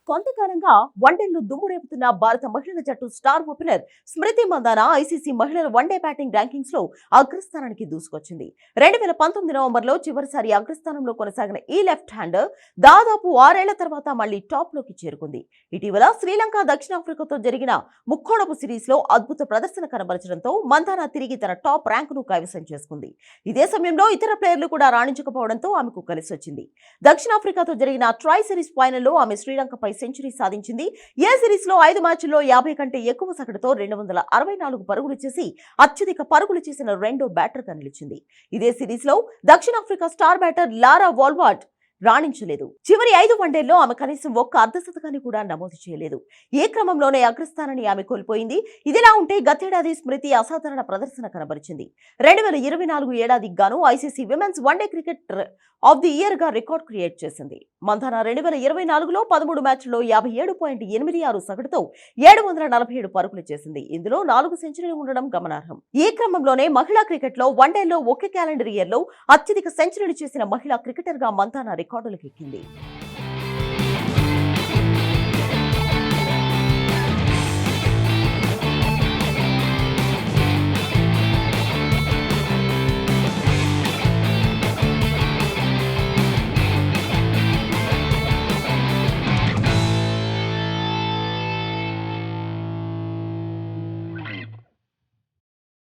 కొంతకాలంగా వన్డేల్లో దుమ్ము రేపుతున్న భారత మహిళల జట్టు స్టార్ ఓపెనర్ స్మృతి మందాన ఐసీసీ మహిళల వన్డే బ్యాటింగ్ ర్యాంకింగ్స్ లో అగ్రస్థానానికి దూసుకొచ్చింది. 2019 నవంబర్లో చివరిసారి అగ్రస్థానంలో కొనసాగిన ఈ లెఫ్ట్ హ్యాండర్ దాదాపు 6 ఏళ్ల తర్వాత మళ్లీ టాప్ లోకి చేరుకుంది. ఇటీవల శ్రీలంక దక్షిణాఫ్రికాతో జరిగిన ముక్కోణపు సిరీస్ లో అద్భుత ప్రదర్శన కనబరచడంతో మందాన తిరిగి తన టాప్ ర్యాంకును కైవసం చేసుకుంది. ఇదే సమయంలో ఇతర ప్లేయర్లు కూడా రాణించకపోవడంతో ఆమెకు కలిసొచ్చింది. దక్షిణాఫ్రికాతో జరిగిన ట్రై సిరీస్ ఫైనల్లో ఆమె శ్రీలంకపై సెంచరీ సాధించింది. ఏ సిరీస్ లో 5 మ్యాచ్ల్లో 50 కంటే ఎక్కువ సగటుతో 264 పరుగులు చేసి అత్యధిక పరుగులు చేసిన రెండో బ్యాటర్ గా నిలిచింది. ఇదే సిరీస్ లో దక్షిణాఫ్రికా స్టార్ బ్యాటర్ లారా వాల్వార్డ్ రాణించలేదు. చివరి 5 వన్డేల్లో ఆమె కనీసం ఒక్క అర్ధశతకాన్ని కూడా నమోదు చేయలేదు. ఏ క్రమంలోనే అగ్రస్థానాన్ని ఆమె కోల్పోయింది. ఇదిలా ఉంటే గతేడాది స్మృతి అసాధారణ ప్రదర్శన కనబరిచింది. 2024 ఏడాదికి గాను ICC women's one day cricketer of the year గా రికార్డ్ క్రియేట్ చేసింది. మంధాన 2024లో 13 మ్యాచ్ల్లో 57.86 సగటుతో 747 పరుగులు చేసింది. ఇందులో 4 సెంచరీలు ఉండడం గమనార్హం. ఈ క్రమంలోనే మహిళా క్రికెట్ లో వన్డేల్లో ఒకే క్యాలెండర్ ఇయర్ లో అత్యధిక సెంచరీలు చేసిన మహిళా క్రికెటర్ గా మంధాన రికార్డులకు ఎక్కింది.